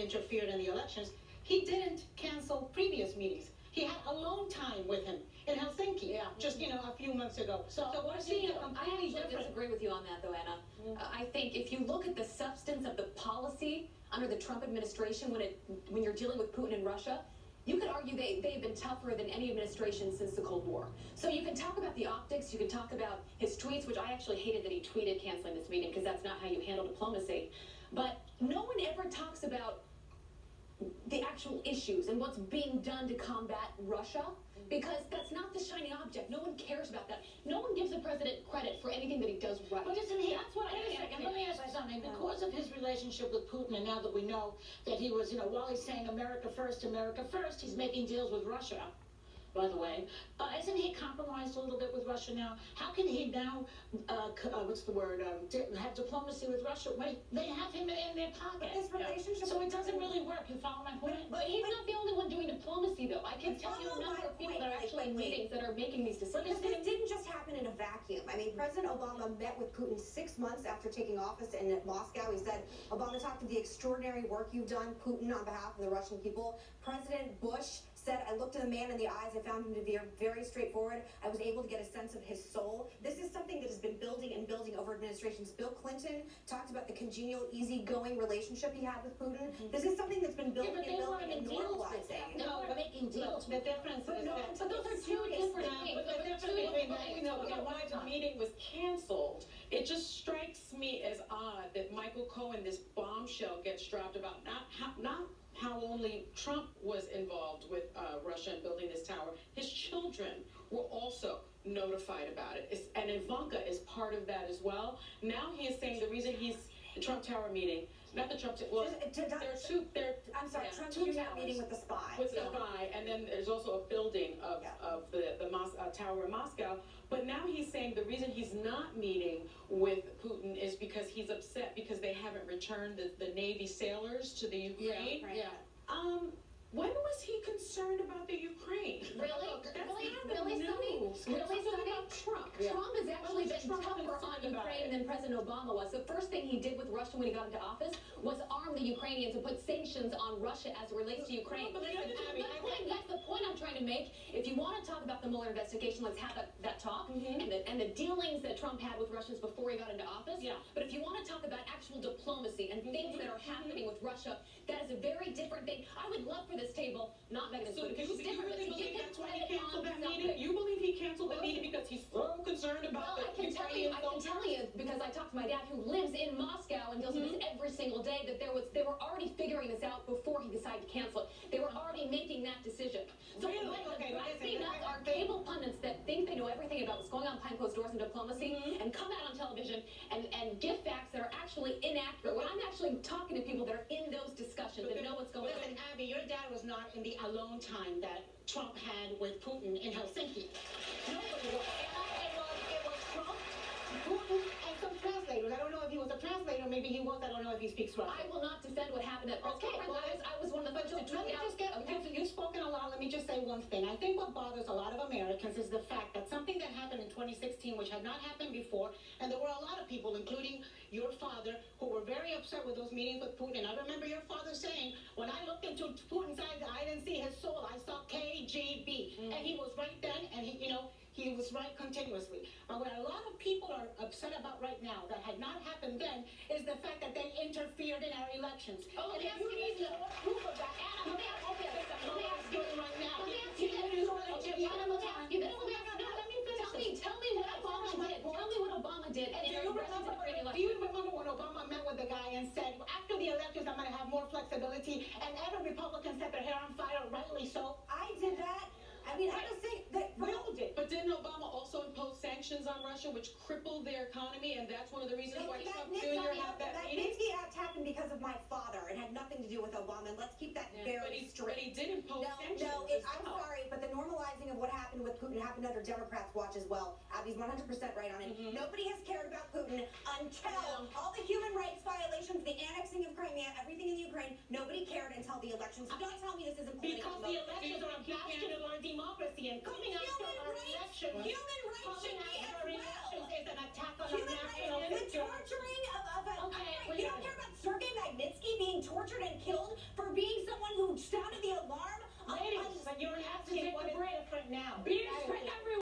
interfered in the elections, he didn't cancel previous meetings. He had alone time with him in Helsinki, just a few months ago. So we're seeing a completely I different. disagree with you on that, though, Anna. I think if you look at the substance of the policy under the Trump administration, when you're dealing with Putin and Russia, you could argue they've been tougher than any administration since the Cold War. So you can talk about the optics, you can talk about his tweets, which I actually hated that he tweeted canceling this meeting because that's not how you handle diplomacy. But no one ever talks about the actual issues and what's being done to combat Russia, because that's not the shiny object. No one cares about that. No one gives the president credit for anything that he does right. But isn't he? That's what Let me ask you something. Because of his relationship with Putin, and now that we know that he was, while he's saying America first, he's making deals with Russia. By the way, isn't he compromised a little bit with Russia now? How can he now, have diplomacy with Russia when they have him in their pocket? But this relationship, so it doesn't really work. You follow my point? But he's not the only one doing diplomacy, though. I can tell you a number of people that are actually in meetings that are making these decisions. But this didn't just happen in a vacuum. I mean, President Obama met with Putin 6 months after taking office in Moscow. He said, Obama talked of the extraordinary work you've done, Putin, on behalf of the Russian people. President Bush said, I looked at the man in the eyes. I found him to be very straightforward. I was able to get a sense of his soul. This is something that has been building and building over administrations. Bill Clinton talked about the congenial, easygoing relationship he had with Putin. This is something that's been building and building and normalizing. No, we're making deals. The difference is that. But those are two different things. But the difference between why the meeting was canceled, it just strikes me as odd that Michael Cohen, this bombshell, gets dropped about not how only Trump was involved with Russia and building this tower. His children were also notified about it. And Ivanka is part of that as well. Now he is saying the reason he's the Trump Tower meeting, not the Trump Tower, well, I'm sorry, Trump two towers towers meeting with the spy. with the spy, and then there's also a building of the tower in Moscow. But now he's saying the reason he's not meeting with Putin is because he's upset because they haven't returned the Navy sailors to the Ukraine. When was he concerned about the Ukraine? Really, Trump. Yeah. Trump has actually been tougher on Ukraine than President Obama was. The first thing he did with Russia when he got into office was arm the Ukrainians and put sanctions on Russia as it relates to Ukraine. But That's the point I'm trying to make. If you want to talk about the Mueller investigation, let's have that talk and the dealings that Trump had with Russians before he got into office. Yeah. But if you want to talk about actual diplomacy and things that are happening with Russia, that is a very different thing. I would love for this table, not Megan, So do you really believe that's why he canceled that something. meeting? You believe he canceled the meeting because he's so concerned about Well, I can tell you because I talked to my dad who lives in Moscow and deals with this every single day that they were already figuring this out before he decided to cancel it. They were already making that decision. So Really? what Okay, I see now are cable pundits that think they know everything about what's going on behind closed doors in diplomacy and come out on television and give facts that are actually inaccurate. When I'm actually talking to people that are in those discussions and know what's going on. Listen, Abby, your dad was not in the alone time that Trump had with Putin in Helsinki. Nobody was. It was Trump, Putin, and some translators. I don't know if he was a translator. Maybe he was. I don't know if he speaks Russian. I will not defend what happened at press conference. I was one of the first to Let me just get, you've spoken a lot, let me just say one thing. I think what bothers a lot of Americans is the fact that something that happened in 2016, which had not happened before, and there were a lot of people, including your father, who were very upset with those meetings with Putin. I remember your father saying, when I looked into Putin's eyes, I didn't see his soul, I saw KGB. And he was right then, and he was right continuously. But what a lot of people are upset about right now that had not happened then is the fact that they interfered in our elections. Oh, and let if you me need more proof of that, Anna, let me ask you this. Tell me what Obama did. Tell me what Obama did. Do you remember when Obama met with the guy and said, after the elections, I'm going to have more flexibility, and every Republican set their hair on fire, rightly so? I did that. I mean, I just think that We all did. But didn't Obama also impose sanctions on Russia, which crippled their economy, and that's one of the reasons why Trump Jr. had that meeting? Magnitsky Act happened because of my father. It had nothing to do with Obama, and let's keep that very straight. But he did impose sanctions. I'm sorry, but the normalizing of what happened with Putin happened under Democrats' watch as well. Abby's 100% right on it. Nobody has cared about Putin until all the human rights violations, the annexing of Crimea, everything in the Ukraine, nobody cared until the elections. Don't tell me this isn't political. Because the elections are a bastion of our democracy, and coming after our elections, human rights should be as well. is an attack on our Human national rights, the future. torturing of Okay, you don't care about Sergei Magnitsky being tortured and killed for being someone who sounded the alarm? Ladies, but you're asking what is different now. Being